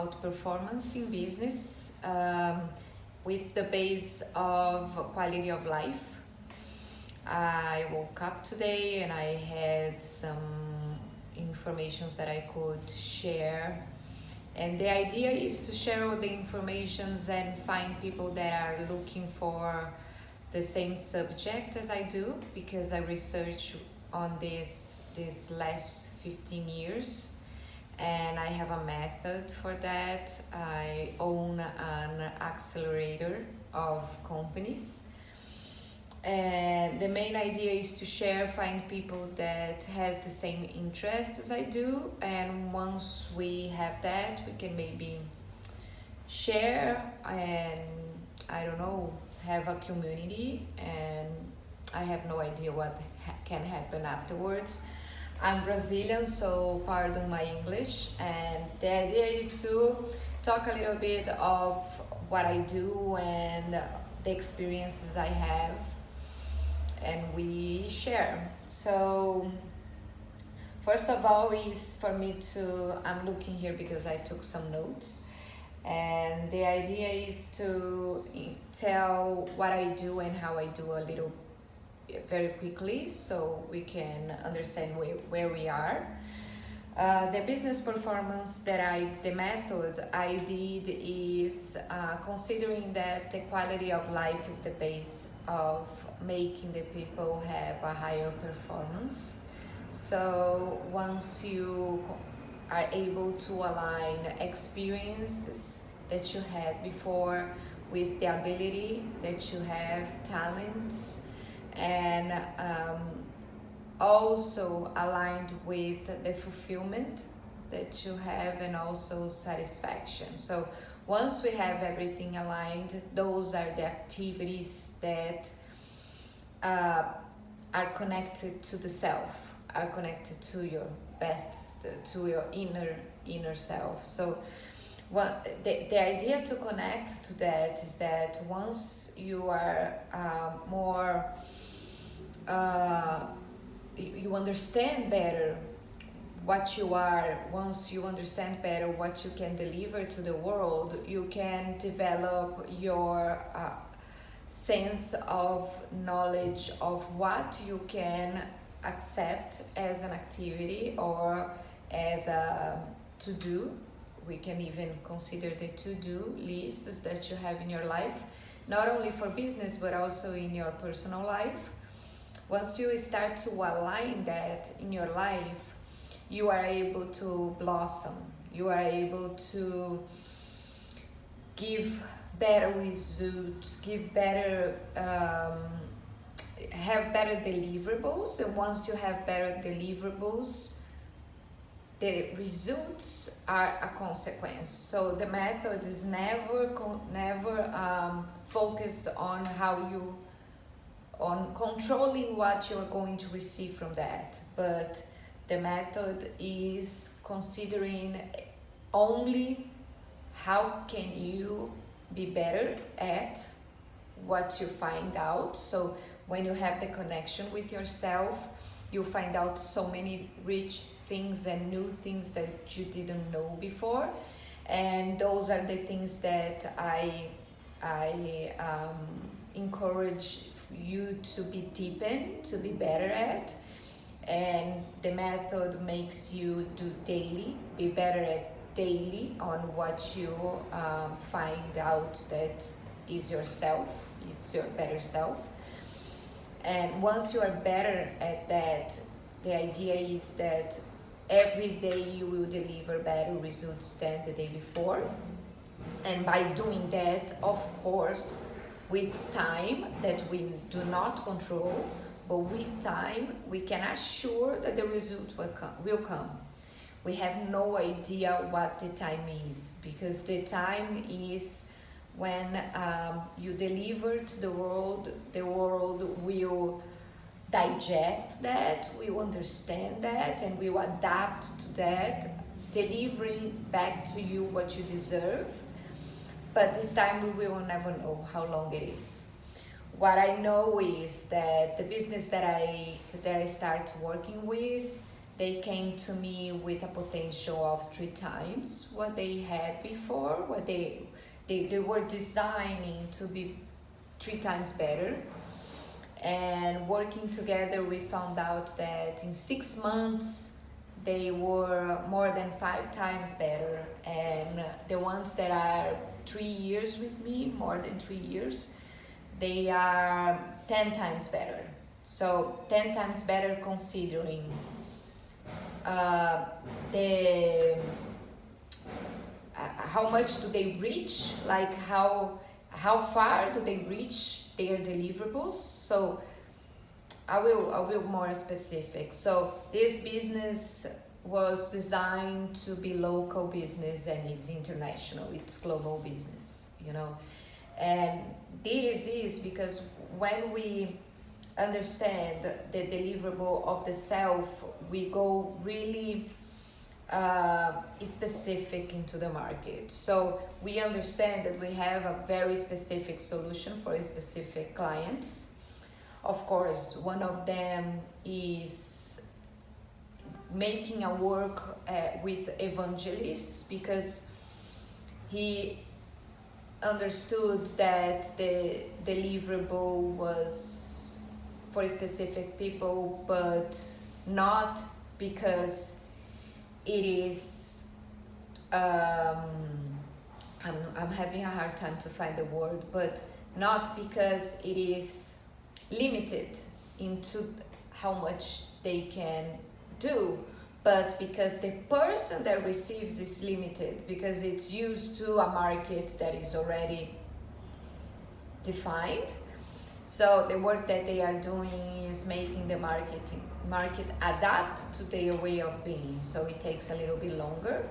about performance in business with the base of quality of life. I woke up today and I had some informations that I could share. And the idea is to share all the informations and find people that are looking for the same subject as I do, because I research on this last 15 years and I have a method for that. I own an accelerator of companies, and the main idea is to find people that has the same interest as I do, and once we have that, we can maybe share and I don't know, have a community. And I have no idea what can happen afterwards. I'm Brazilian, so pardon my English, and the idea is to talk a little bit of what I do and the experiences I have, and we share. So first of all is for me I'm looking here because I took some notes, and the idea is to tell what I do and how I do a little very quickly so we can understand where we are. The business performance the method I did is considering that the quality of life is the base of making the people have a higher performance. So once you are able to align experiences that you had before with the ability that you have, talents, and also aligned with the fulfillment that you have and also satisfaction. So once we have everything aligned, those are the activities that are connected to the self, are connected to your best, to your inner self. So the idea to connect to that is that once you are more you understand better what you are, once you understand better what you can deliver to the world, you can develop your sense of knowledge of what you can accept as an activity or as a to-do. We can even consider the to-do lists that you have in your life, not only for business but also in your personal life. Once you start to align that in your life, you are able to blossom. You are able to give better results, have better deliverables. And once you have better deliverables, the results are a consequence. So the method is never focused on on controlling what you're going to receive from that, but the method is considering only how can you be better at what you find out. So when you have the connection with yourself, you find out so many rich things and new things that you didn't know before, and those are the things that I encourage you to be deepened, to be better at. And the method makes you be better at daily on what you find out that is yourself, it's your better self. And once you are better at that, the idea is that every day you will deliver better results than the day before. And by doing that, of course, with time that we do not control, but with time we can assure that the result will come. We have no idea what the time is, because the time is when you deliver to the world will digest that, will understand that, and will adapt to that, delivering back to you what you deserve. But this time we will never know how long it is. What I know is that the business that I start working with, they came to me with a potential of 3 times what they had before, what they were designing to be 3 times better. And working together, we found out that in 6 months they were more than 5 times better. And the ones that are 3 years with me, more than 3 years, they are 10 times better. So 10 times better considering how much do they reach, like how far do they reach their deliverables. So I will more specific. So this business was designed to be local business and is international, it's global business, you know. And this is because when we understand the deliverable of the self, we go really specific into the market. So we understand that we have a very specific solution for specific clients. Of course, one of them is making a work with evangelists, because he understood that the deliverable was for specific people, but not because it is I'm having a hard time to find the word, but not because it is limited into how much they can do, but because the person that receives is limited, because it's used to a market that is already defined. So the work that they are doing is making the market adapt to their way of being. So it takes a little bit longer,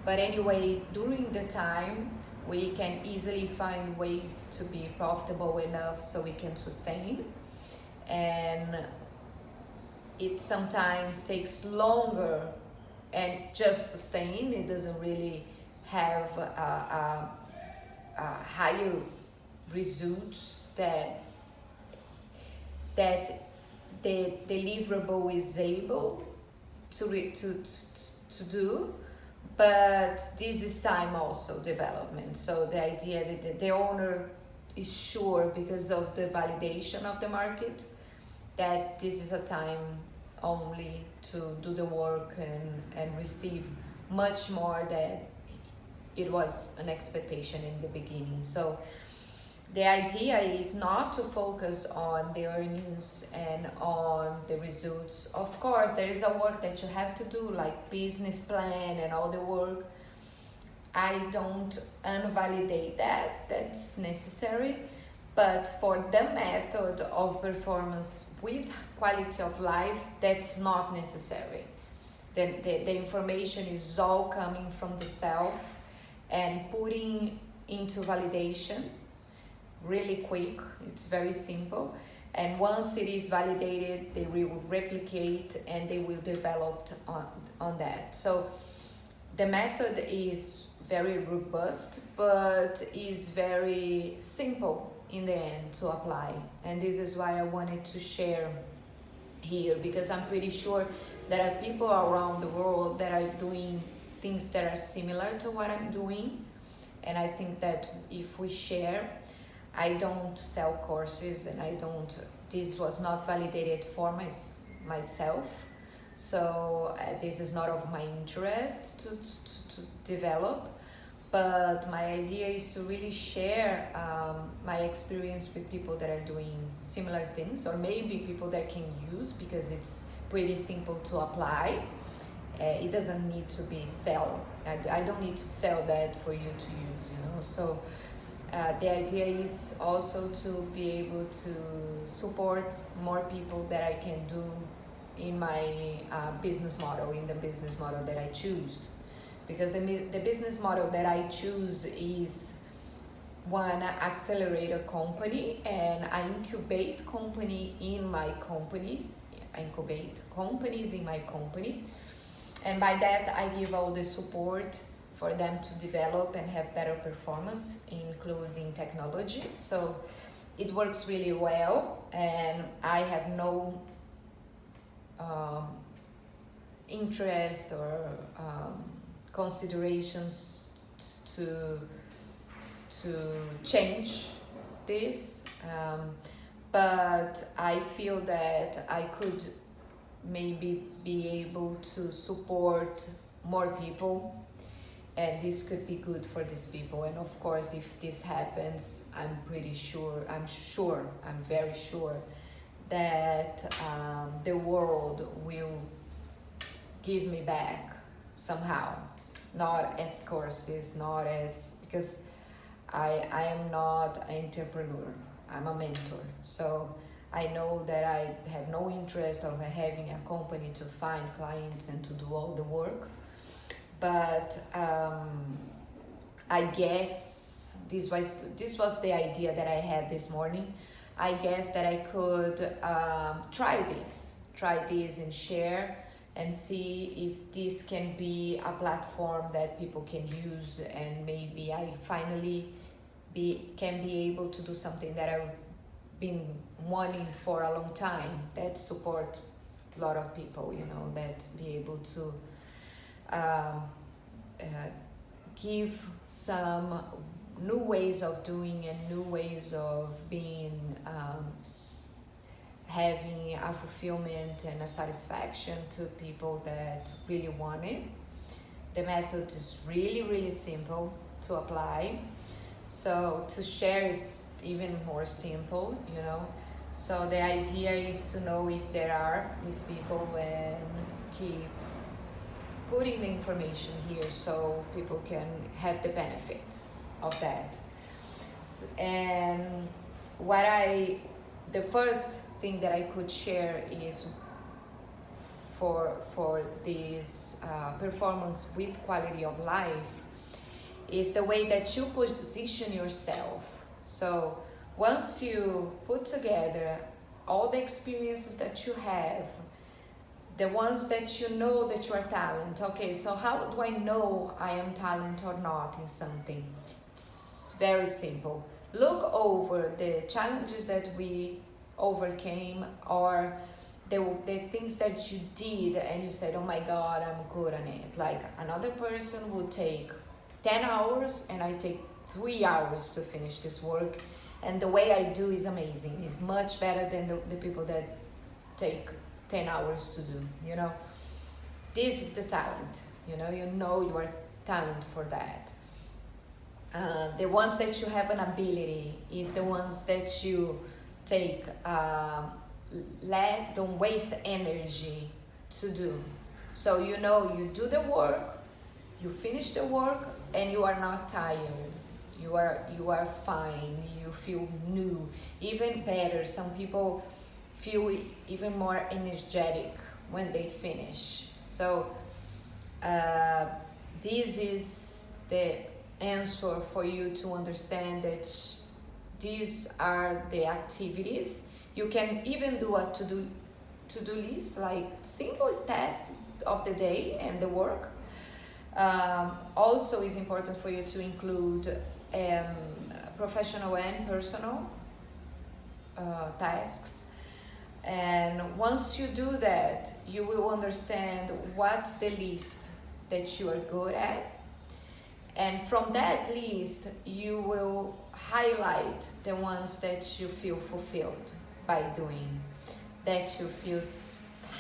but anyway, during the time we can easily find ways to be profitable enough so we can sustain. And it sometimes takes longer and just sustain. It doesn't really have a higher results that the deliverable is able to do. But this is time also development. So the idea that the owner is sure, because of the validation of the market, that this is a time only to do the work and receive much more than it was an expectation in the beginning. So the idea is not to focus on the earnings and on the results. Of course, there is a work that you have to do, like business plan and all the work. I don't invalidate that, that's necessary. But for the method of performance with quality of life, that's not necessary. The information is all coming from the self and putting into validation really quick. It's very simple. And once it is validated, they will replicate and they will develop on that. So the method is very robust, but is very simple in the end to apply. And this is why I wanted to share here, because I'm pretty sure there are people around the world that are doing things that are similar to what I'm doing. And I think that if we share, I don't sell courses, and this was not validated for myself. So this is not of my interest to develop. But my idea is to really share my experience with people that are doing similar things, or maybe people that can use, because it's pretty simple to apply. It doesn't need to be sell. I don't need to sell that for you to use, you know. So the idea is also to be able to support more people that I can do in my business model, in the business model that I choose. Because the business model that I choose is one accelerator company, and I incubate company in my company. I incubate companies in my company, and by that I give all the support for them to develop and have better performance, including technology. So it works really well, and I have no interest or considerations to change this, but I feel that I could maybe be able to support more people, and this could be good for these people. And of course, if this happens, I'm very sure that the world will give me back somehow, not as courses, not as, because I am not an entrepreneur, I'm a mentor. So I know that I have no interest of having a company to find clients and to do all the work. But I guess this was the idea that I had this morning. I guess that I could try this and share and see if this can be a platform that people can use, and maybe I finally can be able to do something that I've been wanting for a long time, that support a lot of people, that be able to give some new ways of doing and new ways of being, having a fulfillment and a satisfaction to people that really want it. The method is really, really simple to apply. So to share is even more simple, So the idea is to know if there are these people and keep putting the information here so people can have the benefit of that. And the first thing that I could share is for this performance with quality of life is the way that you position yourself. So once you put together all the experiences that you have, the ones that you know that you are talented. Okay, so how do I know I am talented or not in something? It's very simple. Look over the challenges that we overcame, or the things that you did and you said, oh my God, I'm good on it. Like another person would take 10 hours and I take 3 hours to finish this work. And the way I do is amazing. It's much better than the people that take 10 hours to do, This is the talent, you are talent for that. The ones that you have an ability is the ones that you take, don't waste energy to do. So you do the work, you finish the work, and you are not tired. You are fine, you feel new, even better. Some people feel even more energetic when they finish. So this is the answer for you to understand that these are the activities. You can even do a to-do list, like simple tasks of the day and the work. Also is important for you to include professional and personal tasks. And once you do that, you will understand what's the list that you are good at. And from that list, you will highlight the ones that you feel fulfilled by doing, that you feel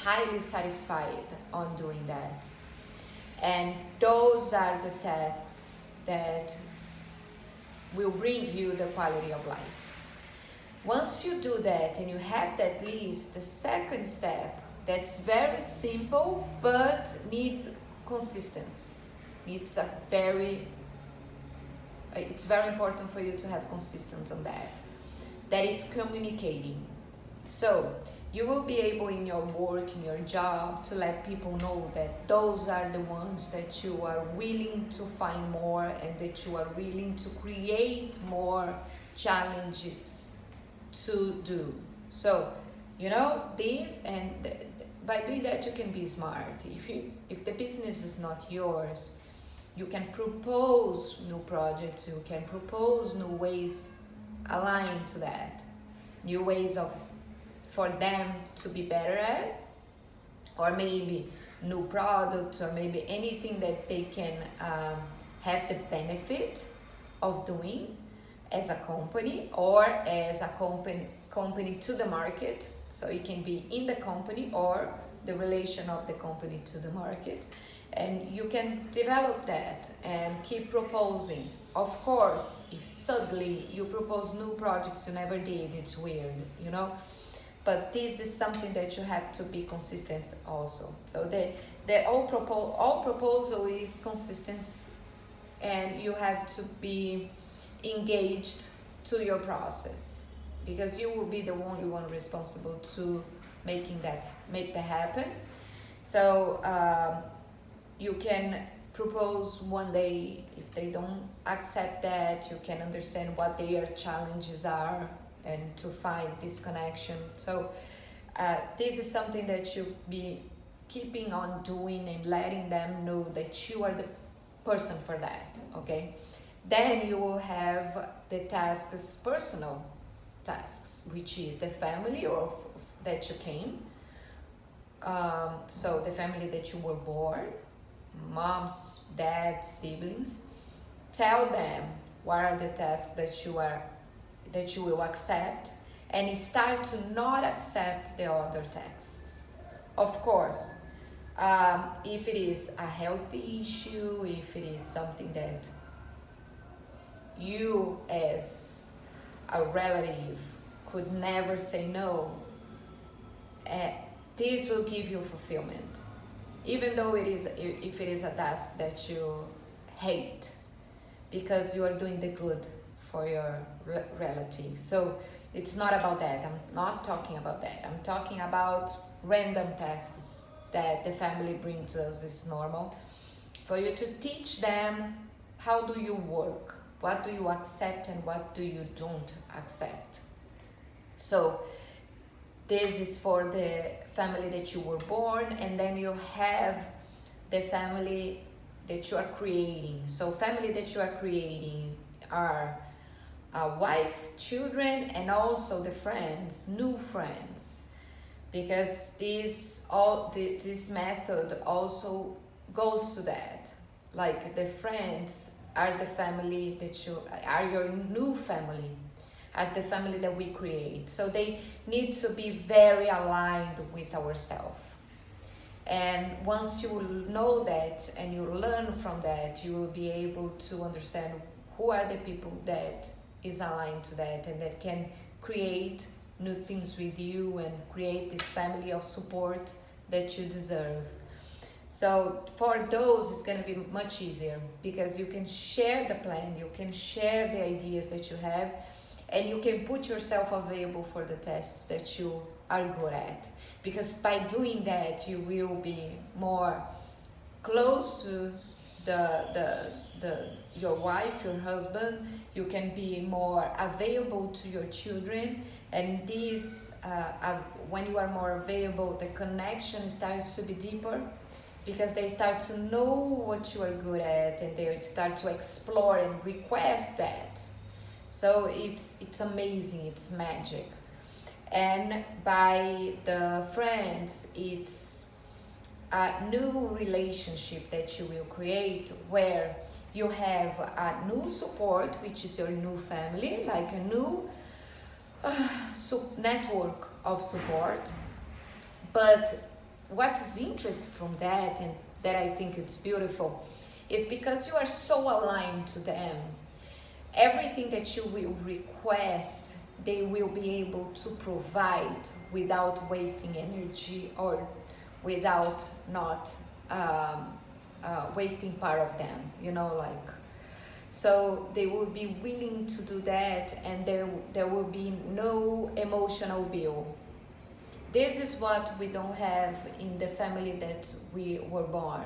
highly satisfied on doing that. And those are the tasks that will bring you the quality of life. Once you do that and you have that list, the second step, that's very simple but needs consistency. It's very important for you to have consistency on that. That is communicating. So you will be able in your work, in your job, to let people know that those are the ones that you are willing to find more and that you are willing to create more challenges to do. So this, and by doing that you can be smart. If the business is not yours, you can propose new projects, you can propose new ways aligned to that, new ways for them to be better at, or maybe new products or maybe anything that they can have the benefit of doing as a company or as a company to the market. So it can be in the company or the relation of the company to the market, and you can develop that and keep proposing. Of course, if suddenly you propose new projects you never did, it's weird, you know. But this is something that you have to be consistent also. So the all proposal is consistency, and you have to be engaged to your process, because you will be the only one responsible to make that happen. So you can propose one day. If they don't accept that, you can understand what their challenges are and to find this connection. So this is something that you be keeping on doing and letting them know that you are the person for that, okay? Then you will have the tasks, personal tasks, which is the family or that you came. So the family that you were born, moms, dads, siblings. Tell them what are the tasks that you will accept, and start to not accept the other tasks. Of course, if it is a healthy issue, if it is something that you as a relative could never say no, this will give you fulfillment, even though if it is a task that you hate, because you are doing the good for your relative. So it's not about that. I'm not talking about that. I'm talking about random tasks that the family brings us is normal, for you to teach them how do you work, what do you accept and what do you don't accept. So this is for the family that you were born, and then you have the family that you are creating. So family that you are creating are a wife, children, and also the friends, new friends, because this method also goes to that. Like the friends are the family that you are, your new family, are the family that we create. So they need to be very aligned with ourselves. And once you know that and you learn from that, you will be able to understand who are the people that is aligned to that and that can create new things with you and create this family of support that you deserve. So for those, it's going to be much easier, because you can share the plan, you can share the ideas that you have, and you can put yourself available for the tasks that you are good at. Because by doing that, you will be more close to your wife, your husband. You can be more available to your children, and this when you are more available, the connection starts to be deeper, because they start to know what you are good at and they start to explore and request that. So it's amazing, it's magic. And by the friends, it's a new relationship that you will create, where you have a new support, which is your new family, like a new network of support. But what is interesting from that, and that I think it's beautiful, is because you are so aligned to them, everything that you will request, they will be able to provide without wasting energy or without not wasting part of them, you know, like. So they will be willing to do that, and there will be no emotional bill. This is what we don't have in the family that we were born.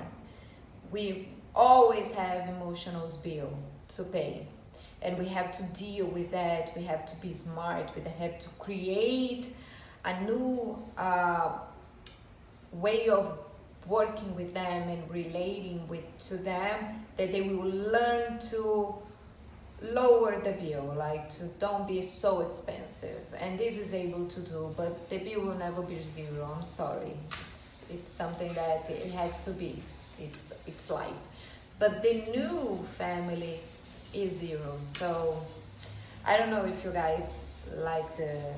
We always have emotional bill to pay, and we have to deal with that. We have to be smart. We have to create a new way of working with them and relating to them, that they will learn to lower the bill, like to don't be so expensive. And this is able to do, but the bill will never be zero. I'm sorry, it's something that it has to be. It's life. But the new family is zero. So I don't know if you guys like the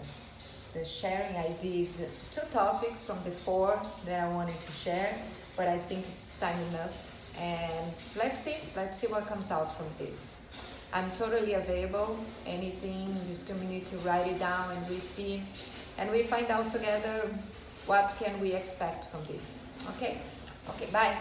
sharing. I did 2 topics from the 4 that I wanted to share, but I think it's time enough. And let's see what comes out from this. I'm totally available. Anything in this community, write it down and we see, and we find out together what can we expect from this. Okay, bye.